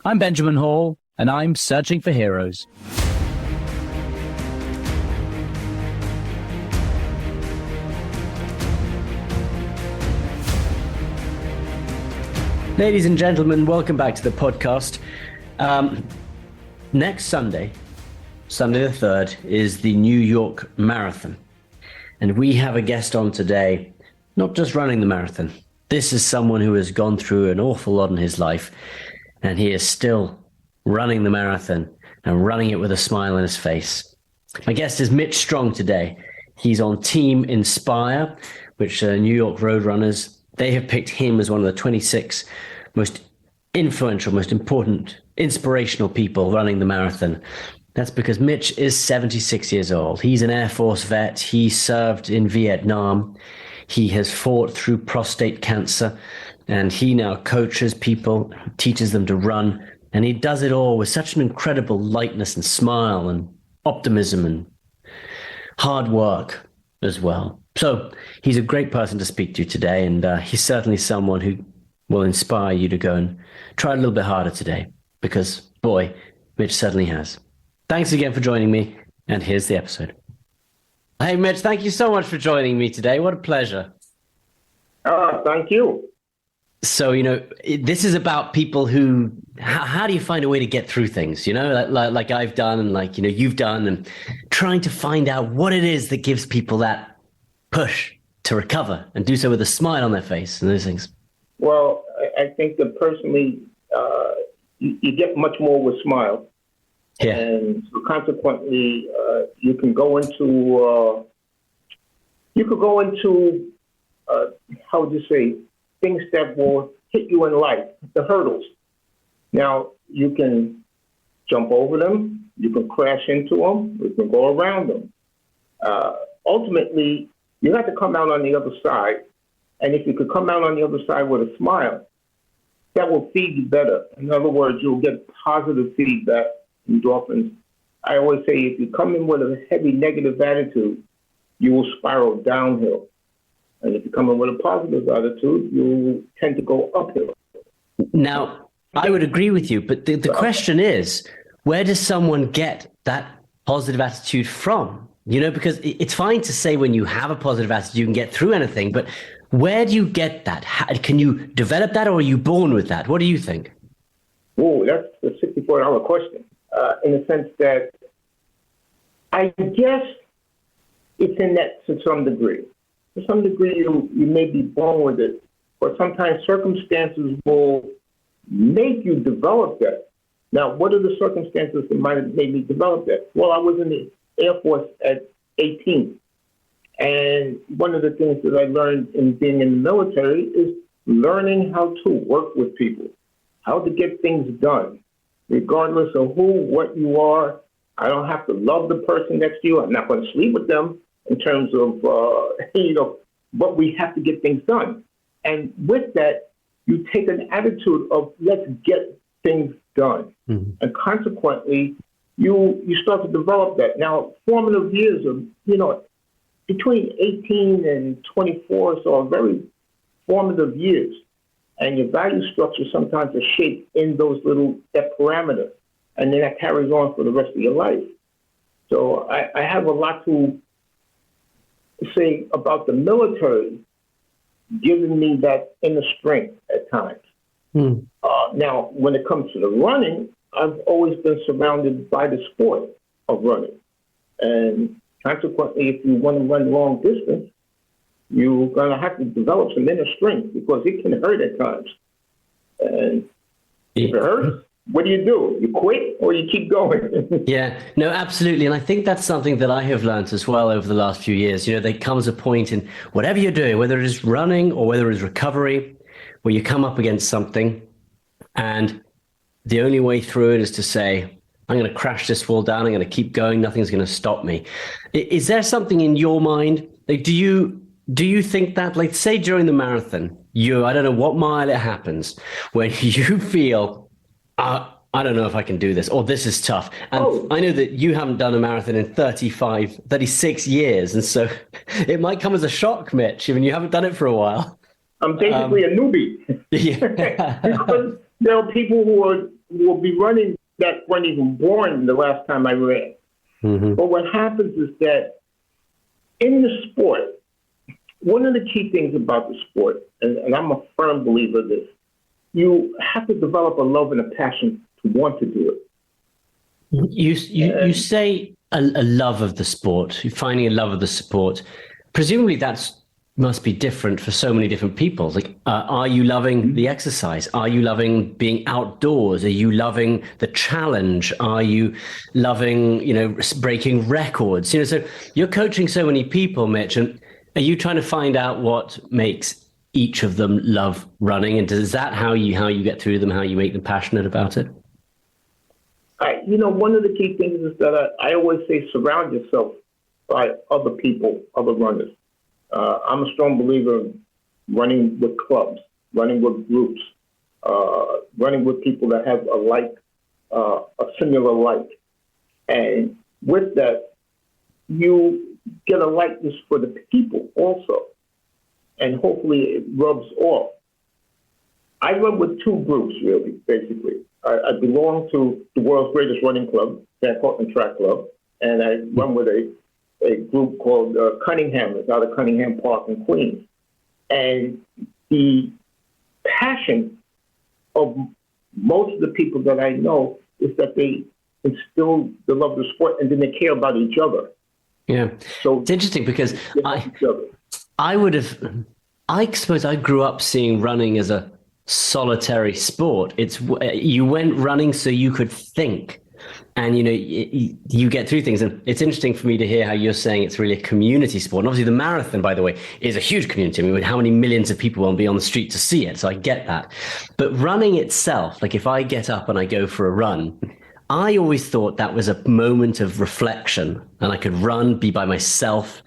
I'm Benjamin Hall, and I'm searching for heroes. Ladies and gentlemen, welcome back to the podcast. Next Sunday, Sunday the 3rd, is the New York Marathon. And we have a guest on today, not just running the marathon. This is someone who has gone through an awful lot in his life, and he is still running the marathon and running it with a smile on his face. My guest is Mitch Strong today. He's on Team Inspire, which are New York road runners. They have picked him as one of the 26 most influential, most important, inspirational people running the marathon. That's because Mitch is 76 years old. He's an Air Force vet. He served in Vietnam. He has fought through prostate cancer, and he now coaches people, teaches them to run, and he does it all with such an incredible lightness and smile and optimism and hard work as well. So he's a great person to speak to today, and he's certainly someone who will inspire you to go and try a little bit harder today, because, boy, Mitch certainly has. Thanks again for joining me, and here's the episode. Hey, Mitch, thank you so much for joining me today. What a pleasure. Thank you. So, this is about people who, how do you find a way to get through things, like I've done and you've done, and trying to find out what it is that gives people that push to recover and do so with a smile on their face and those things. Well, I think that personally, you get much more with smile. Yeah. And so consequently, you can go into, how would you say, things that will hit you in life, the hurdles. Now, you can jump over them, you can crash into them, you can go around them. Ultimately, you have to come out on the other side. And if you could come out on the other side with a smile, that will feed you better. In other words, you'll get positive feedback, endorphins. I always say if you come in with a heavy negative attitude, you will spiral downhill. And if you come in with a positive attitude, you tend to go uphill. Now, I would agree with you, but the question is, where does someone get that positive attitude from? Because it's fine to say when you have a positive attitude, you can get through anything, but where do you get that? Can you develop that, or are you born with that? What do you think? Oh, that's a $64 question. In the sense that I guess it's in that to some degree. To some degree, you may be born with it, but sometimes circumstances will make you develop that. Now, what are the circumstances that might have made me develop that? Well, I was in the Air Force at 18. And one of the things that I learned in being in the military is learning how to work with people, how to get things done, regardless of who, what you are. I don't have to love the person next to you. I'm not going to sleep with them in terms of, but we have to get things done. And with that, you take an attitude of let's get things done. Mm-hmm. And consequently, you start to develop that. Now, formative years of, between 18 and 24 so are very formative years. And your value structure sometimes is shaped in that parameter. And then that carries on for the rest of your life. So I have a lot to say about the military giving me that inner strength at times. Mm. Now, when it comes to the running, I've always been surrounded by the sport of running. And consequently, if you want to run long distance, you're going to have to develop some inner strength because it can hurt at times. And if it hurts, what do? You quit or you keep going? Yeah, no, absolutely. And I think that's something that I have learned as well over the last few years. There comes a point in whatever you're doing, whether it is running or whether it is recovery, where you come up against something and the only way through it is to say, I'm going to crash this wall down. I'm going to keep going. Nothing's going to stop me. Is there something in your mind? Like, do you think that, like, say during the marathon, I don't know what mile it happens, when you feel, I don't know if I can do this, or this is tough. And I know that you haven't done a marathon in 36 years. And so it might come as a shock, Mitch, even you haven't done it for a while. I'm basically a newbie. Yeah. Because there are people who are will be running that weren't even born the last time I ran. But what happens is that in the sport, one of the key things about the sport, and I'm a firm believer of this, you have to develop a love and a passion to want to do it. You say a love of the sport, you're finding a love of the sport. Presumably that's must be different for so many different people. Like, are you loving the exercise? Are you loving being outdoors? Are you loving the challenge? Are you loving, breaking records? So you're coaching so many people, Mitch, and are you trying to find out what makes each of them love running? And is that how you get through them, how you make them passionate about it? One of the key things is that I always say surround yourself by other people, other runners. I'm a strong believer in running with clubs, running with groups, running with people that have a similar like. And with that, you get a likeness for the people also. And hopefully it rubs off. I run with two groups, really, basically. I belong to the world's greatest running club, San Cortlandt Track Club, and I run with a group called Cunningham. It's out of Cunningham Park in Queens. And the passion of most of the people that I know is that they instill the love of the sport and then they care about each other. Yeah. So it's interesting because I suppose I grew up seeing running as a solitary sport. You went running so you could think. And, you get through things. And it's interesting for me to hear how you're saying it's really a community sport. And obviously the marathon, by the way, is a huge community. I mean, how many millions of people won't be on the street to see it? So I get that. But running itself, like if I get up and I go for a run, I always thought that was a moment of reflection and I could run, be by myself.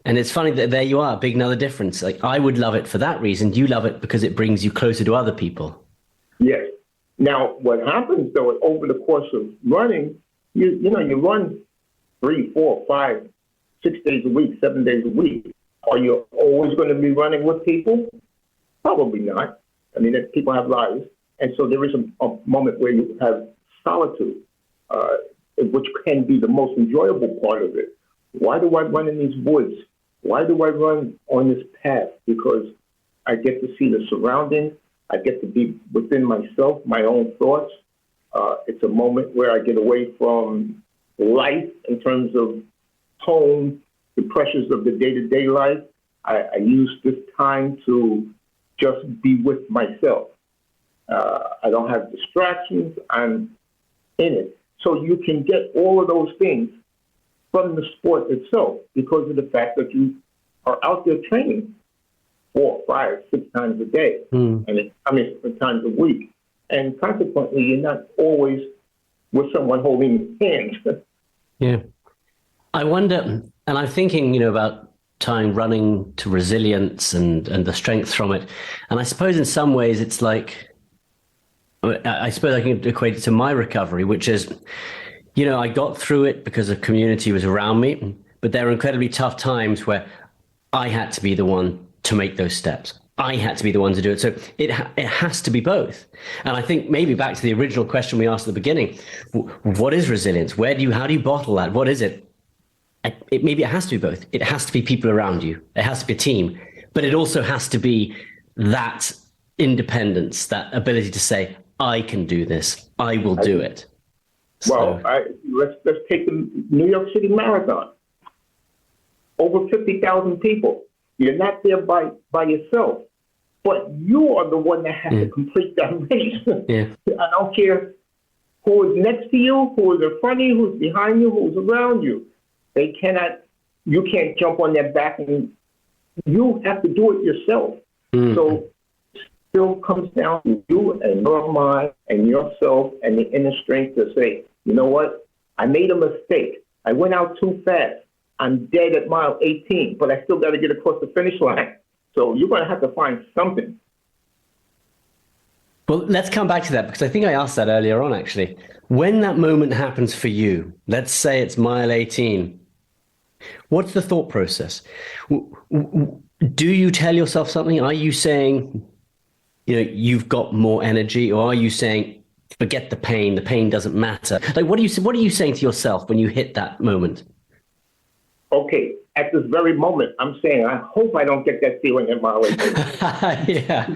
And it's funny that there you are, big another difference. Like I would love it for that reason. You love it because it brings you closer to other people. Yes. Now, what happens, though, over the course of running, you run 3, 4, 5, 6 days a week, 7 days a week. Are you always going to be running with people? Probably not. I mean, people have lives. And so there is a moment where you have solitude, which can be the most enjoyable part of it. Why do I run in these woods? Why do I run on this path? Because I get to see the surroundings. I get to be within myself, my own thoughts. It's a moment where I get away from life in terms of home, the pressures of the day-to-day life. I use this time to just be with myself. I don't have distractions. I'm in it. So you can get all of those things from the sport itself because of the fact that you are out there training 4, 5, 6 times a day, and 6 times a week. And consequently, you're not always with someone holding hands. Yeah. I wonder, and I'm thinking, about tying running to resilience and the strength from it. And I suppose in some ways it's like, I suppose I can equate it to my recovery, which is, I got through it because the community was around me, but there were incredibly tough times where I had to be the one to make those steps. I had to be the one to do it. So it has to be both. And I think maybe back to the original question we asked at the beginning, what is resilience? How do you bottle that? What is it? Maybe it has to be both. It has to be people around you. It has to be a team, but it also has to be that independence, that ability to say, I can do this. I will do it. Well, let's take the New York City Marathon. Over 50,000 people. You're not there by yourself, but you are the one that has to complete that race. Yeah. I don't care who is next to you, who is in front of you, who's behind you, who's around you. You can't jump on their back, and you have to do it yourself. So it still comes down to you and your mind and yourself and the inner strength to say, you know what? I made a mistake. I went out too fast. I'm dead at mile 18, but I still got to get across the finish line. So you're going to have to find something. Well, let's come back to that because I think I asked that earlier on, actually. When that moment happens for you, let's say it's mile 18, what's the thought process? Do you tell yourself something? Are you saying, you've got more energy, or are you saying, forget the pain. The pain doesn't matter. Like, what are you saying to yourself when you hit that moment? Okay, at this very moment, I'm saying, I hope I don't get that feeling at mile 18. Yeah.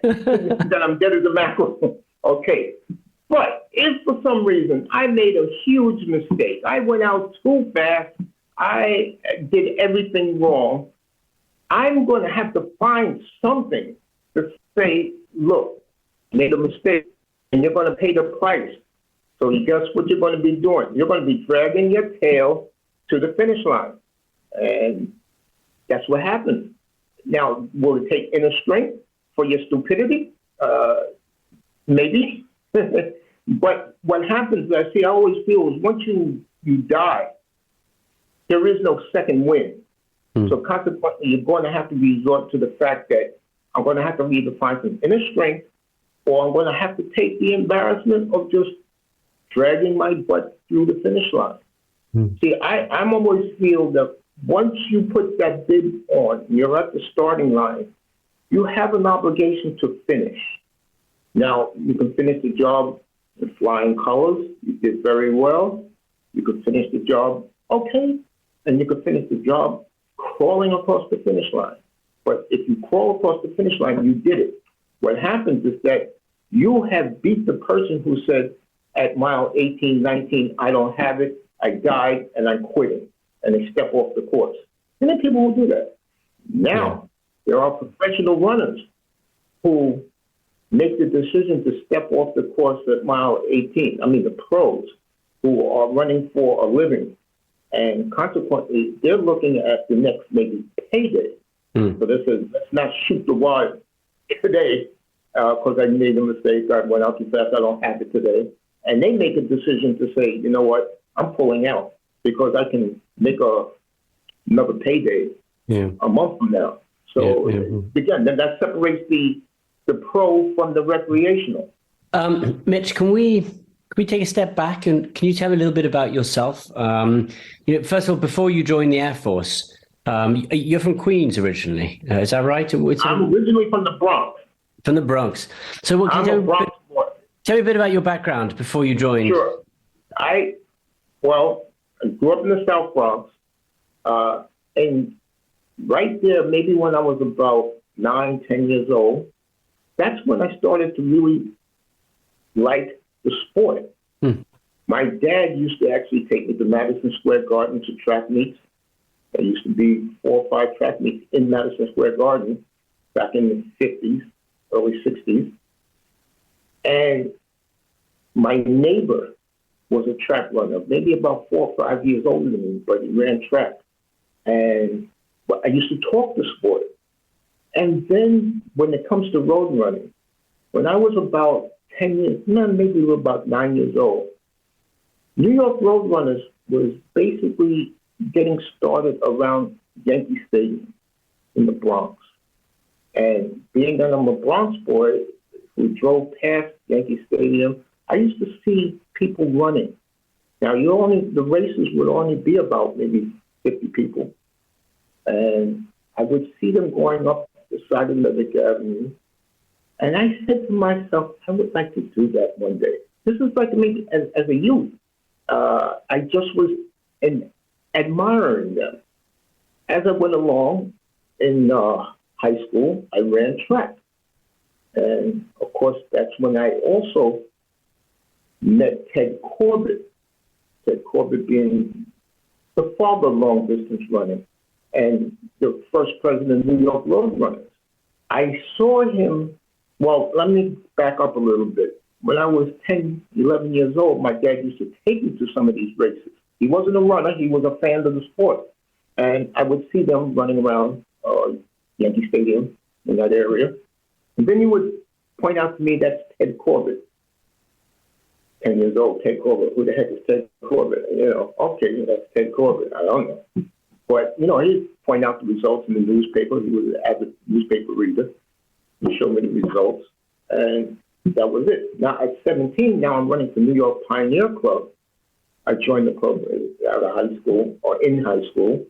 That I'm dead as a mackerel. Okay. But if for some reason I made a huge mistake, I went out too fast, I did everything wrong, I'm going to have to find something to say, look, made a mistake, and you're going to pay the price. So guess what you're going to be doing? You're going to be dragging your tail to the finish line. And that's what happens. Now, will it take inner strength for your stupidity? Maybe. But what happens, I always feel, is once you die, there is no second win. So consequently, you're going to have to resort to the fact that I'm going to have to either find some inner strength, or I'm going to have to take the embarrassment of just dragging my butt through the finish line. See, I'm always feel that once you put that bib on, you're at the starting line, you have an obligation to finish. Now, you can finish the job with flying colors. You did very well. You could finish the job okay, and you could finish the job crawling across the finish line. But if you crawl across the finish line, you did it. What happens is that you have beat the person who said at mile 18, 19, I don't have it, I died, and I'm quitting, and they step off the course. And then people will do that. Now, there are professional runners who make the decision to step off the course at mile 18. I mean, the pros who are running for a living. And consequently, they're looking at the next maybe payday. So they said, let's not shoot the wad today because I made a mistake. I went out too fast. I don't have it today. And they make a decision to say, you know what, I'm pulling out because I can make another payday a month from now. So again, then that separates the pro from the recreational. Mitch, can we take a step back and can you tell me a little bit about yourself? First of all, before you joined the Air Force, you're from Queens originally, is that right? I'm originally from the Bronx. From the Bronx. So what can you tell me a bit about your background before you joined? Sure. I grew up in the South Bronx, and right there, maybe when I was about 9, 10 years old, that's when I started to really like the sport. My dad used to actually take me to Madison Square Garden to track meets. There used to be 4 or 5 track meets in Madison Square Garden back in the 50s, early 60s. And my neighbor was a track runner, maybe about 4 or 5 years older than me, but he ran track. And I used to talk the sport. And then when it comes to road running, when I was about 10 years, maybe about 9 years old, New York road runners was basically getting started around Yankee Stadium in the Bronx. And being that I'm a Bronx boy who drove past Yankee Stadium, I used to see people running. Now, the races would only be about maybe 50 people. And I would see them going up the side of Levick Avenue. And I said to myself, I would like to do that one day. This is like me as a youth. I just was admiring them. As I went along in high school, I ran track. And of course, that's when I also met Ted Corbett. Ted Corbett being the father of long distance running and the first president of New York Road Runners. I saw him, well, let me back up a little bit. When I was 10, 11 years old, my dad used to take me to some of these races. He wasn't a runner, he was a fan of the sport. And I would see them running around Yankee Stadium in that area. And then he would point out to me, that's Ted Corbett. 10 years old, Ted Corbett. Who the heck is Ted Corbett? Okay, that's Ted Corbett. I don't know. But, he'd point out the results in the newspaper. He was an avid newspaper reader. He showed me the results. And that was it. Now, at 17, now I'm running for New York Pioneer Club. I joined the club out of high school or in high school.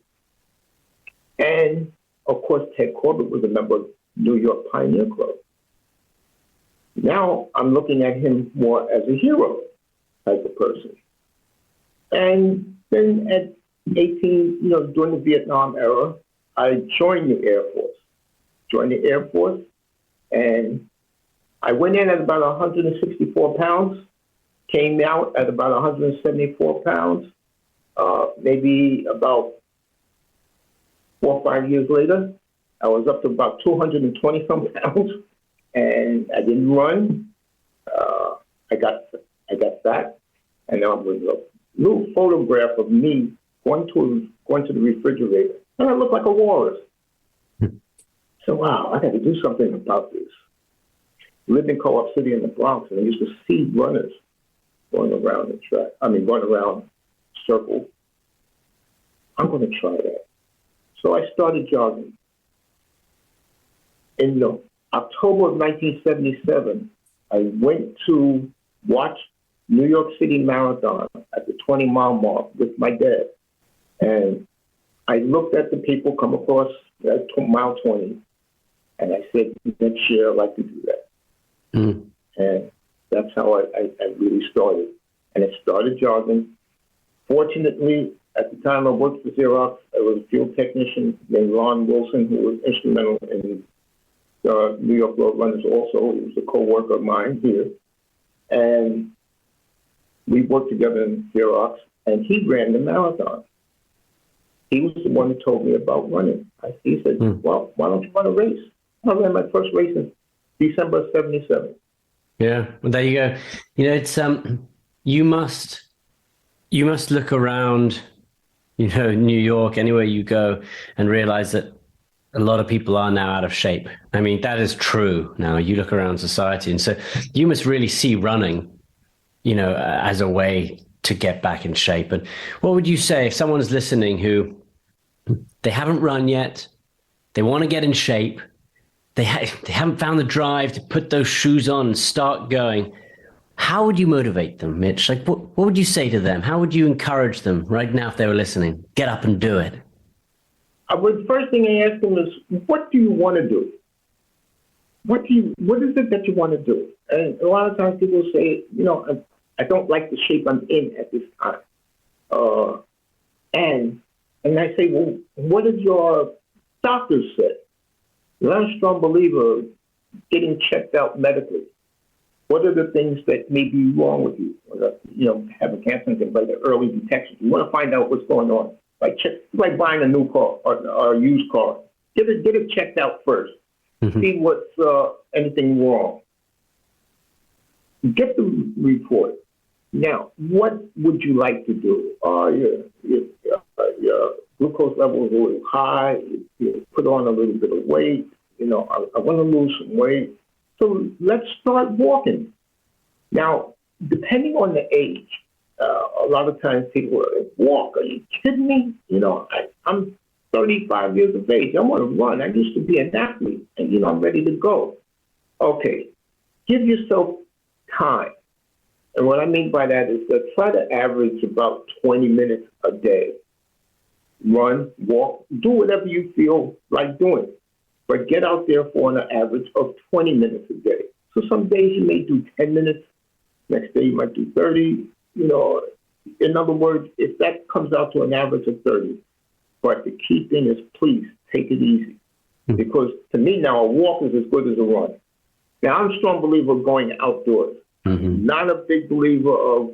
And, of course, Ted Corbett was a member of New York Pioneer Club. Now I'm looking at him more as a hero type of person. And then at 18, during the Vietnam era, I joined the Air Force. And I went in at about 164 pounds, came out at about 174 pounds. Maybe about 4 or 5 years later, I was up to about 220 some pounds, and I didn't run. I got fat, and there was a little photograph of me going to the refrigerator, and I looked like a walrus. So wow, I got to do something about this. Lived in Co-op City in the Bronx, and I used to see runners going around the track. Going around circle. I'm going to try that. So I started jogging. In October of 1977, I went to watch New York City Marathon at the 20-mile mark with my dad. And I looked at the people come across at mile 20, and I said, next year I'd like to do that. Mm. And that's how I really started. And I started jogging. Fortunately, at the time I worked for Xerox, I was a field technician named Ron Wilson, who was instrumental in New York Road Runners also. He was a co-worker of mine here. And we worked together in Xerox, and he ran the marathon. He was the one who told me about running. He said, well, why don't you run a race? I ran my first race in December of 77. Yeah, well, there you go. It's you must look around, New York, anywhere you go, and realize that a lot of people are now out of shape. I mean, that is true. Now you look around society, and so you must really see running, as a way to get back in shape. And what would you say if someone's listening who they haven't run yet, they want to get in shape, they haven't found the drive to put those shoes on and start going? How would you motivate them, Mitch? Like, what would you say to them? How would you encourage them right now if they were listening? Get up and do it. The first thing I ask them is, what do you want to do? What is it that you want to do? And a lot of times people say, I don't like the shape I'm in at this time. And I say, well, what did your doctors say? I'm a strong believer of getting checked out medically. What are the things that may be wrong with you? Having cancer and by the early detection. You want to find out what's going on. It's like buying a new car or a used car. Get it checked out first. Mm-hmm. See what's anything wrong. Get the report. Now, what would you like to do? Your glucose level is a little high. You put on a little bit of weight. I want to lose some weight. So let's start walking. Now, depending on the age, a lot of times people are like, walk, are you kidding me? I'm 35 years of age. I want to run. I used to be an athlete, and, I'm ready to go. Okay, give yourself time. And what I mean by that is that try to average about 20 minutes a day. Run, walk, do whatever you feel like doing. But get out there for an average of 20 minutes a day. So some days you may do 10 minutes. Next day you might do 30. In other words, if that comes out to an average of 30. But the key thing is, please take it easy. Mm-hmm. Because to me now, a walk is as good as a run. Now, I'm a strong believer of going outdoors. Mm-hmm. Not a big believer of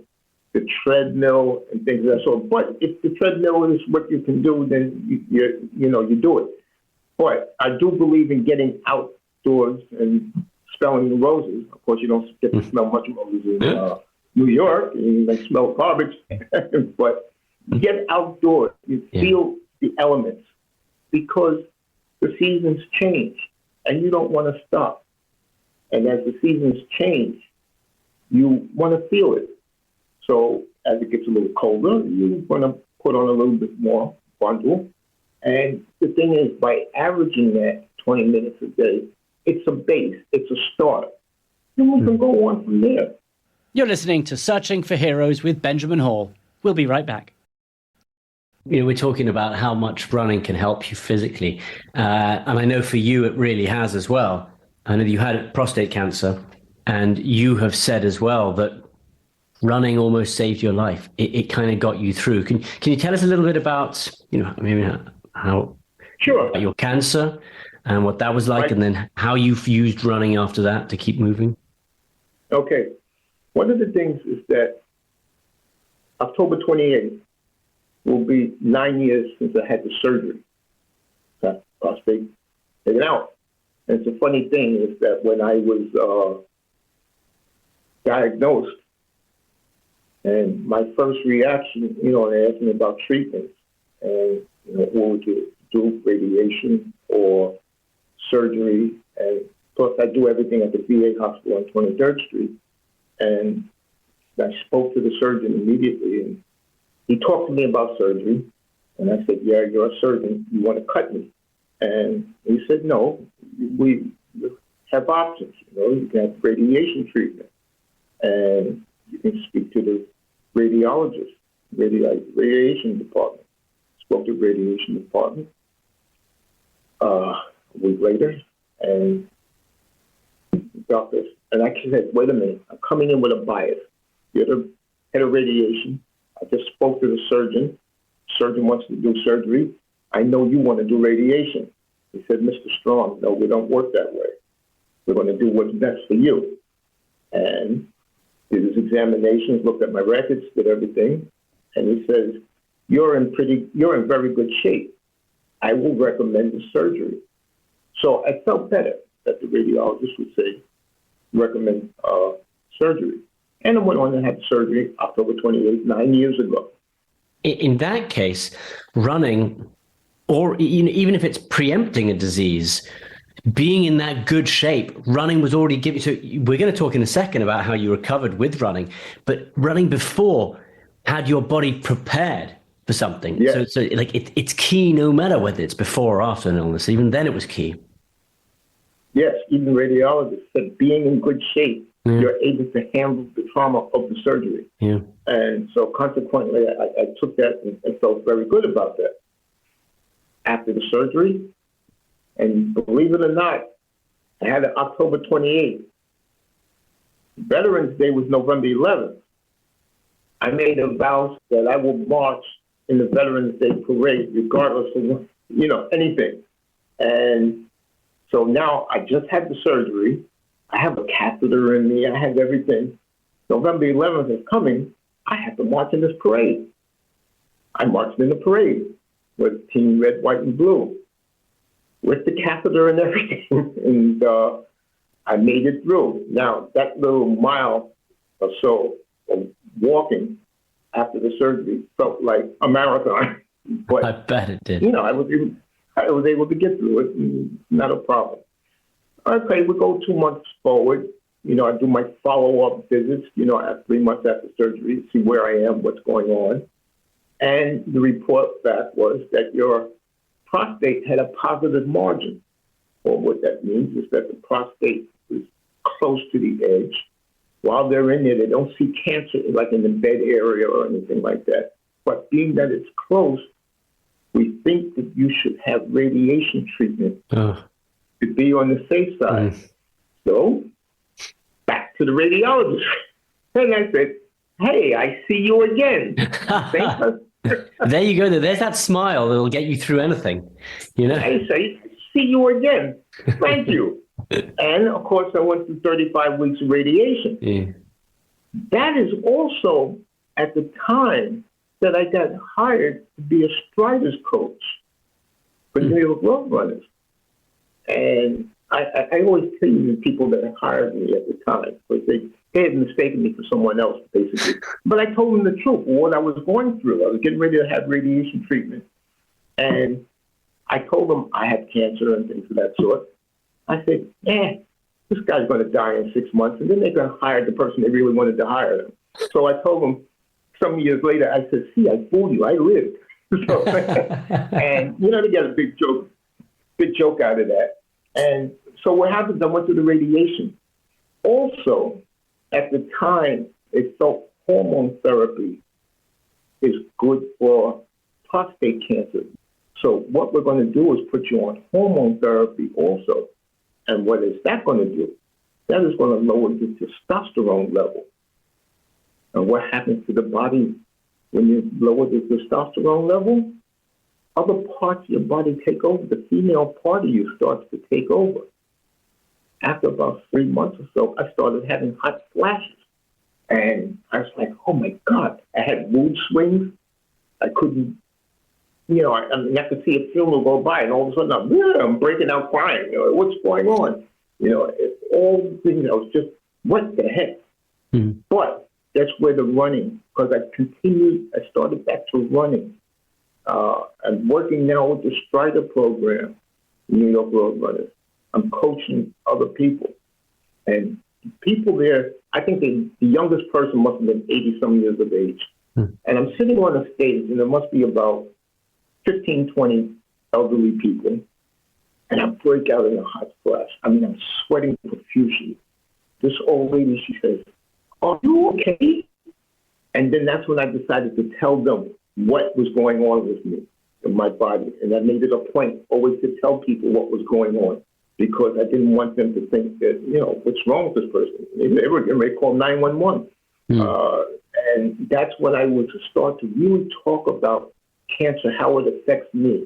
the treadmill and things of that sort. But if the treadmill is what you can do, then you do it. But I do believe in getting outdoors and smelling the roses. Of course, you don't get to smell much roses in New York, and they smell garbage. But get outdoors. You feel the elements, because the seasons change, and you don't want to stop. And as the seasons change, you want to feel it. So as it gets a little colder, you want to put on a little bit more bundle. And the thing is, by averaging that 20 minutes a day, it's a base, it's a start. And we can go on from there. You're listening to Searching for Heroes with Benjamin Hall. We'll be right back. We're talking about how much running can help you physically. And I know for you, it really has as well. I know you had prostate cancer. And you have said as well that running almost saved your life. It kind of got you through. Can you tell us a little bit about, maybe how Sure. your cancer and what that was like, Right. and then how you've used running after that to keep moving? Okay. One of the things is that October 28th will be 9 years since I had the surgery. Got prostate taken out. And it's a funny thing is that when I was diagnosed, and my first reaction, they asked me about treatments and, what would you do, radiation or surgery? And plus I do everything at the VA hospital on 23rd Street. And I spoke to the surgeon immediately, and he talked to me about surgery. And I said, yeah, you're a surgeon. You want to cut me? And he said, no, we have options. You can have radiation treatment. And you can speak to the radiologist, radiation department. Spoke to the radiation department a week later, and doctor, and I said, wait a minute, I'm coming in with a bias. You're the head of radiation. I just spoke to the surgeon. Surgeon wants to do surgery. I know you want to do radiation. He said, Mr. Strong, no, we don't work that way. We're going to do what's best for you. And did his examinations, looked at my records, did everything, and he says, you're in very good shape. I will recommend the surgery. So I felt better that the radiologist would say, recommend surgery. And I went on and had surgery October 28th, 9 years ago. In that case, running, or even if it's preempting a disease, being in that good shape, running was already giving. So we're going to talk in a second about how you recovered with running, but running before had your body prepared for something. Yes. So like it's key no matter whether it's before or after an illness. Even then it was key. Yes, even radiologists said being in good shape, you're able to handle the trauma of the surgery. Yeah. And so consequently, I took that and felt very good about that. After the surgery, and believe it or not, I had it October 28th. Veterans Day was November 11th. I made a vow that I will march in the Veterans Day parade, regardless of, anything. And so now I just had the surgery. I have a catheter in me. I have everything. November 11th is coming. I have to march in this parade. I marched in the parade with Team Red, White, and Blue with the catheter and everything. And I made it through. Now, that little mile or so of walking after the surgery felt like a marathon. But I bet it did. I was able to get through it. Not a problem. Okay, we go 2 months forward. I do my follow-up visits, at 3 months after surgery, see where I am, what's going on. And the report back was that your prostate had a positive margin. Well, what that means is that the prostate is close to the edge. While they're in there, they don't see cancer like in the bed area or anything like that. But being that it's close, we think that you should have radiation treatment to be on the safe side. So back to the radiologist. And I said, hey, I see you again. There you go. There's that smile that'll get you through anything. I say, see you again. Thank you. And of course, I went through 35 weeks of radiation. Yeah. That is also at the time that I got hired to be a striders coach for New York road runners. And I always tease the people that hired me at the time, because they had mistaken me for someone else, basically. But I told them the truth, what I was going through. I was getting ready to have radiation treatment. And I told them I had cancer and things of that sort. I said, this guy's going to die in 6 months, and then they're going to hire the person they really wanted to hire them. So I told them some years later, I said, see, I fooled you. I lived. So, and, they got a big joke out of that. And so what happens, I went through the radiation. Also, at the time, they felt hormone therapy is good for prostate cancer. So what we're going to do is put you on hormone therapy also. And what is that going to do? That is going to lower the testosterone level. And what happens to the body when you lower the testosterone level? Other parts of your body take over. The female part of you starts to take over. After about 3 months or so, I started having hot flashes. And I was like, oh my God, I had mood swings. I couldn't, I could see a funeral go by, and all of a sudden I'm breaking out crying. What's going on? All the things, I was just, what the heck? Mm-hmm. But that's where the running, because I started back to running. I'm working now with the Strider program, New York Road Runners. I'm coaching other people. And people there, I think the youngest person must have been 80-some years of age. And I'm sitting on a stage, and there must be about 15, 20 elderly people. And I break out in a hot flash. I'm sweating profusely. This old lady, she says, are you okay? And then that's when I decided to tell them what was going on with me in my body. And I made it a point always to tell people what was going on, because I didn't want them to think that, what's wrong with this person? They were going to call 911. And that's when I would start to really talk about cancer, how it affects me.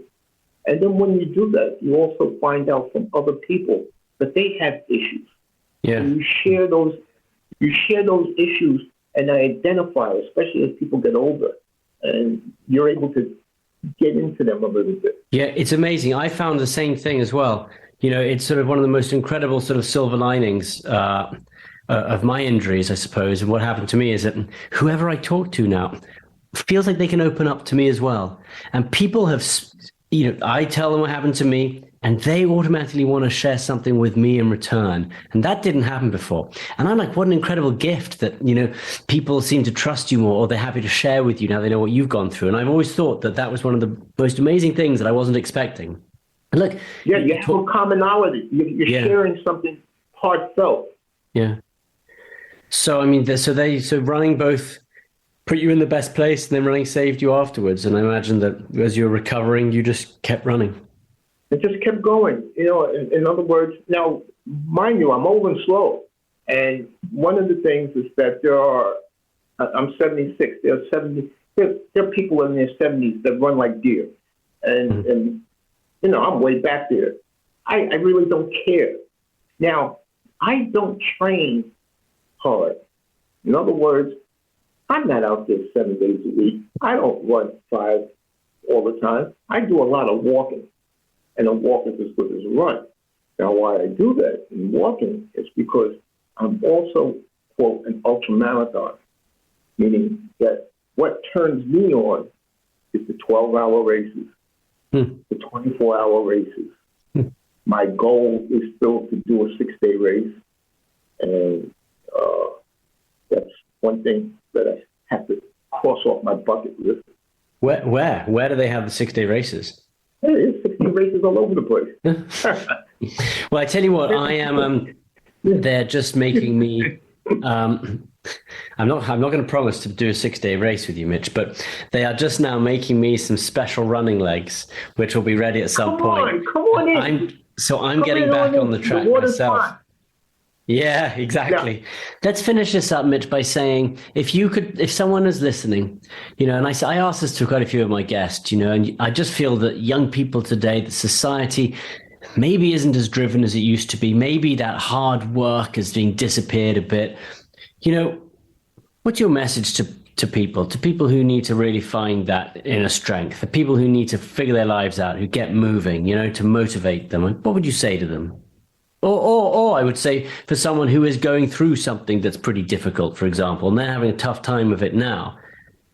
And then when you do that, you also find out from other people that they have issues. Yeah. And you share those issues and identify, especially as people get older, and you're able to get into them a little bit. Yeah, it's amazing. I found the same thing as well. It's sort of one of the most incredible sort of silver linings of my injuries, I suppose. And what happened to me is that whoever I talk to now feels like they can open up to me as well. And people have, I tell them what happened to me, and they automatically want to share something with me in return. And that didn't happen before. And I'm like, what an incredible gift that, people seem to trust you more, or they're happy to share with you now they know what you've gone through. And I've always thought that that was one of the most amazing things that I wasn't expecting. And look, yeah, you have a commonality. You're sharing something heartfelt. Yeah. So, so running both put you in the best place, and then running saved you afterwards. And I imagine that as you were recovering, you just kept running. It just kept going. In other words, now, mind you, I'm old and slow. And one of the things is that I'm 76. There are people in their 70s that run like deer. And I'm way back there. I really don't care. Now, I don't train hard. In other words, I'm not out there 7 days a week. I don't run 5 all the time. I do a lot of walking, and a walk is as good as a run. Now, why I do that in walking is because I'm also, quote, an ultramarathon, meaning that what turns me on is the 12-hour races, the 24-hour races. My goal is still to do a 6-day race, and that's one thing that I have to cross off my bucket list. Where do they have the 6-day races? There's 60 races all over the place. Well, I tell you what, I am. They're just making me. I'm not going to promise to do a 6-day race with you, Mitch, but they are just now making me some special running legs, which will be ready at some point. Come on in. I'm getting back on the track myself. Fine. Yeah, exactly. Yeah. Let's finish this up, Mitch, by saying if someone is listening, and I ask this to quite a few of my guests, and I just feel that young people today, the society maybe isn't as driven as it used to be. Maybe that hard work has been disappeared a bit. What's your message to people who need to really find that inner strength, the people who need to figure their lives out, who get moving, to motivate them? What would you say to them? Or I would say for someone who is going through something that's pretty difficult, for example, and they're having a tough time of it now,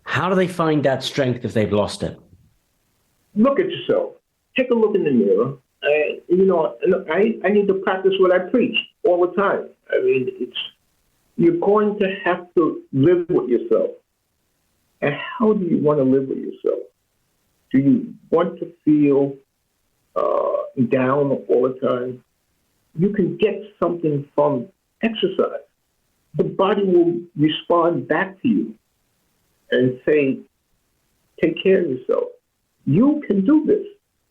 how do they find that strength if they've lost it? Look at yourself. Take a look in the mirror. I need to practice what I preach all the time. You're going to have to live with yourself. And how do you want to live with yourself? Do you want to feel down all the time? You can get something from exercise. The body will respond back to you and say, take care of yourself. You can do this.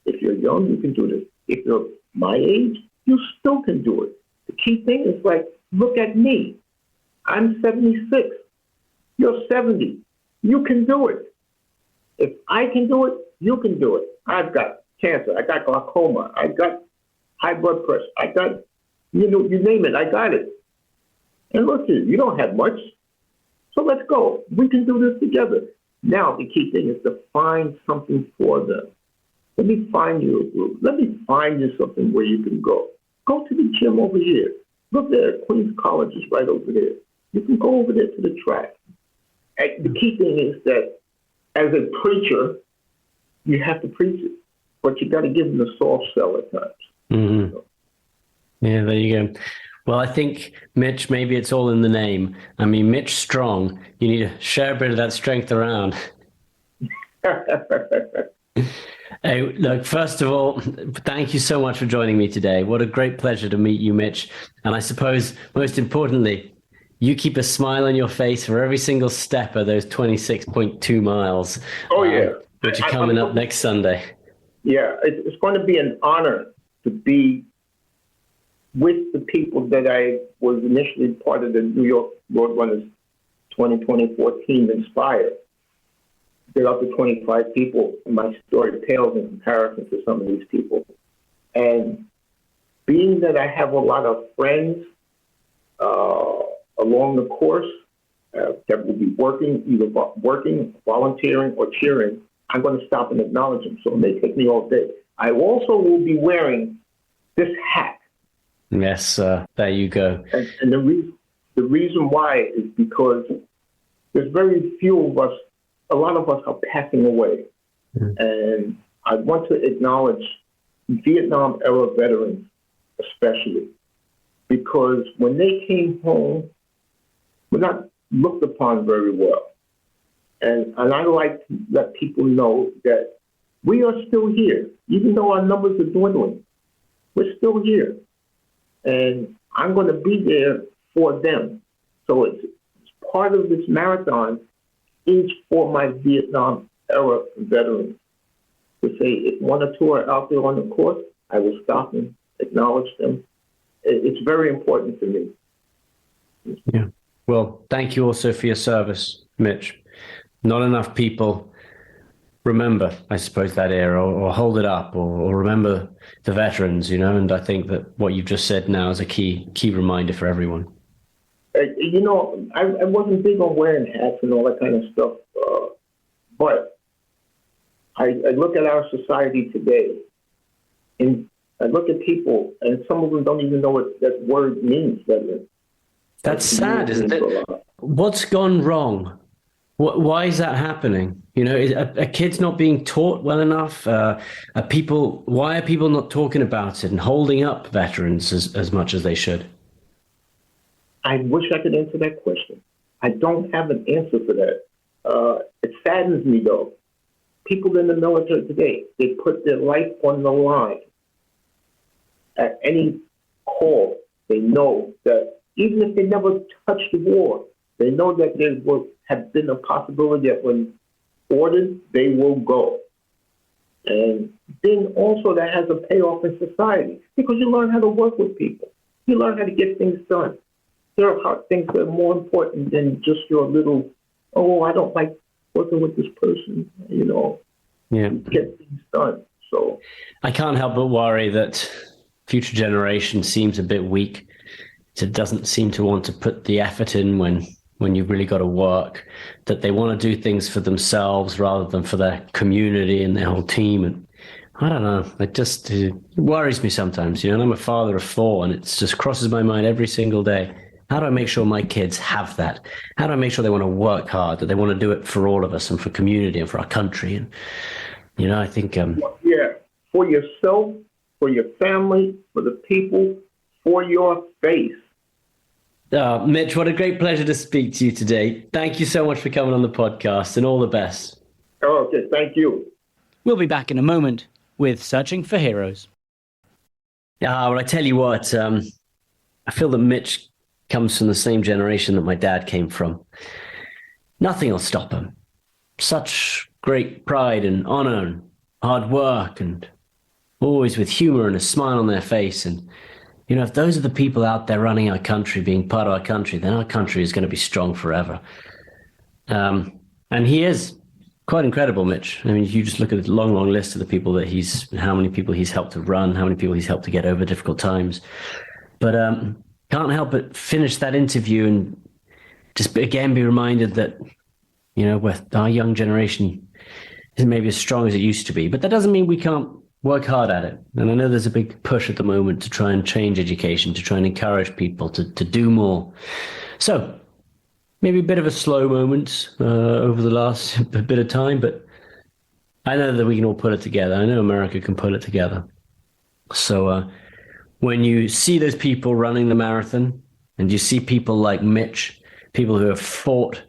If you're young, you can do this. If you're my age, you still can do it. The key thing is look at me. I'm 76. You're 70. You can do it. If I can do it, you can do it. I've got cancer. I got glaucoma. I got high blood pressure. I got, you name it. I got it. And look, you don't have much. So let's go. We can do this together. Now, the key thing is to find something for them. Let me find you a group. Let me find you something where you can go. Go to the gym over here. Look there. Queens College is right over there. You can go over there to the track. And the key thing is that as a preacher, you have to preach it, but you got to give them the soft sell at times. Mm-hmm. So. Yeah, there you go. Well, I think, Mitch, maybe it's all in the name. I mean, Mitch Strong, you need to share a bit of that strength around. Hey, look, first of all, thank you so much for joining me today. What a great pleasure to meet you, Mitch. And I suppose, most importantly, you keep a smile on your face for every single step of those 26.2 miles. Oh, yeah. Which are coming up next Sunday. Yeah, it's going to be an honor to be with the people that I was initially part of the New York Roadrunners 2024 team Inspire. There are up to 25 people, and my story pales in comparison to some of these people. And being that I have a lot of friends along the course that will be either working, volunteering, or cheering, I'm going to stop and acknowledge them. So it may take me all day. I also will be wearing this hat. Yes, there you go. And the reason why is because there's very few of us, a lot of us are passing away. Mm. And I want to acknowledge Vietnam era veterans, especially, because when they came home, we're not looked upon very well. And I like to let people know that we are still here, even though our numbers are dwindling. We're still here. And I'm going to be there for them. So it's part of this marathon is for my Vietnam era veterans. To say if one or two are out there on the course, I will stop and acknowledge them. It's very important to me. Yeah. Well, thank you also for your service, Mitch. Not enough people remember, I suppose, that era or hold it up or remember the veterans, and I think that what you've just said now is a key reminder for everyone. I wasn't big on wearing hats and all that kind of stuff, but I look at our society today, and I look at people, and some of them don't even know what that word means. That's sad, isn't it? What's gone wrong? Why is that happening? Are kids not being taught well enough? Why are people not talking about it and holding up veterans as much as they should? I wish I could answer that question. I don't have an answer for that. It saddens me, though. People in the military today, they put their life on the line. At any call, they know that even if they never touched the war, they know that there will have been a possibility that when ordered, they will go. And then also that has a payoff in society because you learn how to work with people. You learn how to get things done. There are things that are more important than just your little, I don't like working with this person, Yeah. Get things done. So I can't help but worry that future generation seems a bit weak. It doesn't seem to want to put the effort in when you've really got to work, that they want to do things for themselves rather than for their community and their whole team. And I don't know, it worries me sometimes, and I'm a father of 4 and it just crosses my mind every single day. How do I make sure my kids have that? How do I make sure they want to work hard, that they want to do it for all of us and for community and for our country? And, I think... Yeah, for yourself, for your family, for the people, for your faith. Mitch, what a great pleasure to speak to you today. Thank you so much for coming on the podcast and all the best. Okay, thank you. We'll be back in a moment with Searching for Heroes. Well, I tell you what, I feel that Mitch comes from the same generation that my dad came from. Nothing will stop him. Such great pride and honor and hard work and always with humor and a smile on their face. And if those are the people out there running our country, being part of our country, then our country is going to be strong forever. And he is quite incredible, Mitch. I mean, you just look at the long, long list of the people how many people he's helped to run, how many people he's helped to get over difficult times. But can't help but finish that interview and just again be reminded that, with our young generation isn't maybe as strong as it used to be. But that doesn't mean we can't work hard at it. And I know there's a big push at the moment to try and change education, to try and encourage people to do more. So maybe a bit of a slow moment over the last bit of time, but I know that we can all put it together. I know America can put it together. So when you see those people running the marathon and you see people like Mitch, people who have fought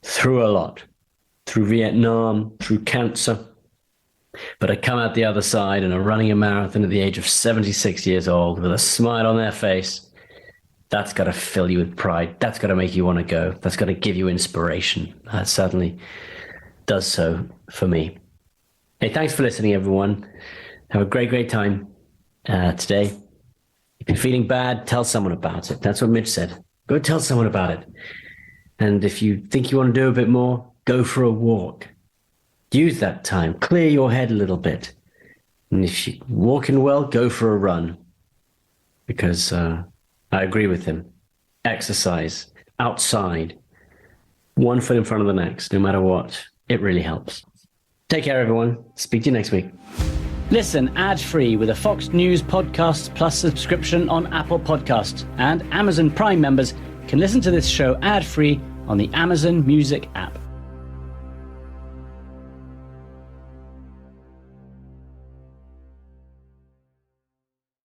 through a lot, through Vietnam, through cancer, but are come out the other side and are running a marathon at the age of 76 years old with a smile on their face, that's got to fill you with pride. That's got to make you want to go. That's got to give you inspiration. That certainly does so for me. Hey, thanks for listening, everyone. Have a great, great time today. If you're feeling bad, tell someone about it. That's what Mitch said. Go tell someone about it. And if you think you want to do a bit more, go for a walk. Use that time. Clear your head a little bit. And if you're walking well, go for a run. Because I agree with him. Exercise, outside, one foot in front of the next, no matter what. It really helps. Take care, everyone. Speak to you next week. Listen ad-free with a Fox News Podcasts Plus subscription on Apple Podcasts. And Amazon Prime members can listen to this show ad-free on the Amazon Music app.